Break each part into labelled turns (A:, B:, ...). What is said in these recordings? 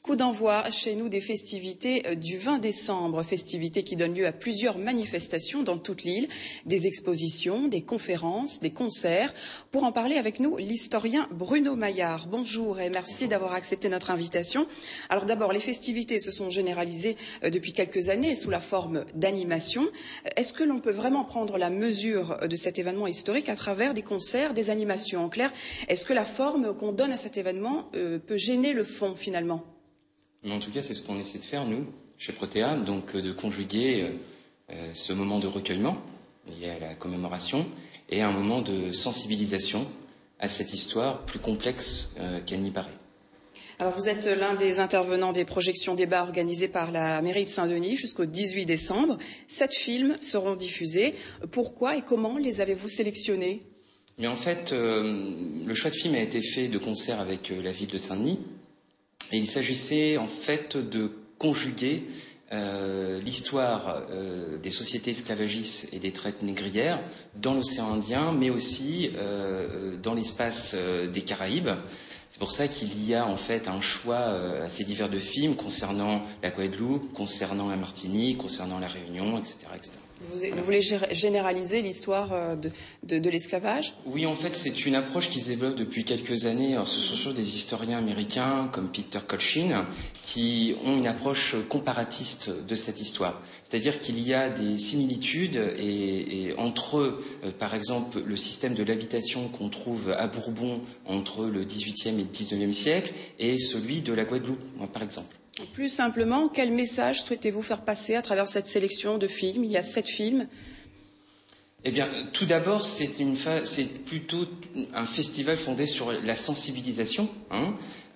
A: Coup d'envoi chez nous des festivités du 20 décembre, festivités qui donnent lieu à plusieurs manifestations dans toute l'île, des expositions, des conférences, des concerts. Pour en parler avec nous, l'historien Bruno Maillard. Bonjour et merci d'avoir accepté notre invitation. Alors d'abord, les festivités se sont généralisées depuis quelques années sous la forme d'animation. Est-ce que l'on peut vraiment prendre la mesure de cet événement historique à travers des concerts, des animations? En clair, est-ce que la forme qu'on donne à cet événement peut gêner le fond finalement?
B: Mais en tout cas, c'est ce qu'on essaie de faire, nous, chez Protea, donc de conjuguer ce moment de recueillement lié à la commémoration et un moment de sensibilisation à cette histoire plus complexe qu'elle n'y paraît.
A: Alors vous êtes l'un des intervenants des projections débats organisées par la mairie de Saint-Denis jusqu'au 18 décembre. 7 films seront diffusés. Pourquoi et comment les avez-vous sélectionnés?
B: Mais en fait, le choix de film a été fait de concert avec la ville de Saint-Denis. Et il s'agissait en fait de conjuguer l'histoire des sociétés esclavagistes et des traites négrières dans l'océan Indien, mais aussi dans l'espace des Caraïbes. C'est pour ça qu'il y a en fait un choix assez divers de films concernant la Guadeloupe, concernant la Martinique, concernant la Réunion, etc., etc.
A: Vous voulez généraliser l'histoire de l'esclavage?
B: Oui, en fait, c'est une approche qui se développe depuis quelques années. Alors, ce sont surtout des historiens américains comme Peter Colchin qui ont une approche comparatiste de cette histoire. C'est-à-dire qu'il y a des similitudes et entre, par exemple, le système de l'habitation qu'on trouve à Bourbon entre le XVIIIe et le XIXe siècle et celui de la Guadeloupe, par exemple.
A: Plus simplement, quel message souhaitez-vous faire passer à travers cette sélection de films? Il y a 7 films.
B: Eh bien, tout d'abord, c'est plutôt un festival fondé sur la sensibilisation.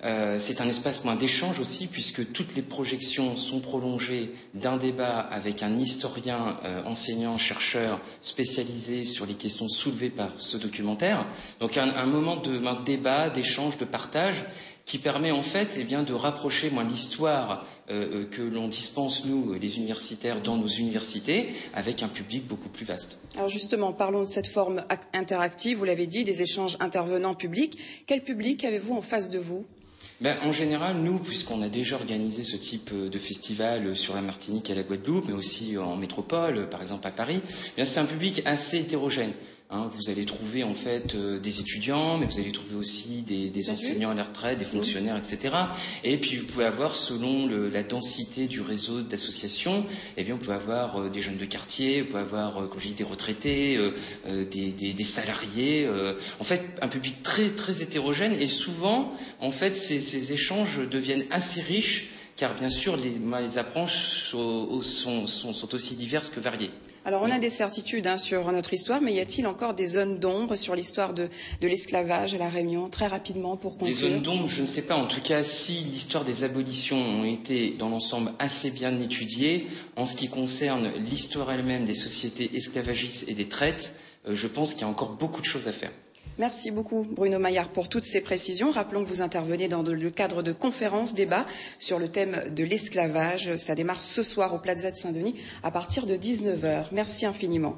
B: C'est un espace d'échange aussi, puisque toutes les projections sont prolongées d'un débat avec un historien, enseignant, chercheur spécialisé sur les questions soulevées par ce documentaire. Donc un moment de débat, d'échange, de partage, qui permet en fait de rapprocher l'histoire que l'on dispense, nous, les universitaires, dans nos universités, avec un public beaucoup plus vaste.
A: Alors justement, parlons de cette forme interactive, vous l'avez dit, des échanges intervenants publics. Quel public avez-vous en face de vous?
B: En général, nous, puisqu'on a déjà organisé ce type de festival sur la Martinique et la Guadeloupe, mais aussi en métropole, par exemple à Paris, c'est un public assez hétérogène. Vous allez trouver en fait des étudiants, mais vous allez trouver aussi des enseignants à la retraite, des fonctionnaires, etc. Et puis vous pouvez avoir, selon la densité du réseau d'associations, vous pouvez avoir des jeunes de quartier, vous pouvez avoir, comme j'ai dit, des retraités, des salariés. En fait, un public très très hétérogène. Et souvent, en fait, ces échanges deviennent assez riches, car bien sûr, les approches sont aussi diverses que variées.
A: Alors, on a des certitudes sur notre histoire, mais y a-t-il encore des zones d'ombre sur l'histoire de l'esclavage à La Réunion, très rapidement, pour conclure?
B: Des zones d'ombre, je ne sais pas. En tout cas, si l'histoire des abolitions ont été, dans l'ensemble, assez bien étudiée, en ce qui concerne l'histoire elle-même des sociétés esclavagistes et des traites, je pense qu'il y a encore beaucoup de choses à faire.
A: Merci beaucoup Bruno Maillard pour toutes ces précisions. Rappelons que vous intervenez dans le cadre de conférences, débats sur le thème de l'esclavage. Ça démarre ce soir au Plaza de Saint-Denis à partir de 19h. Merci infiniment.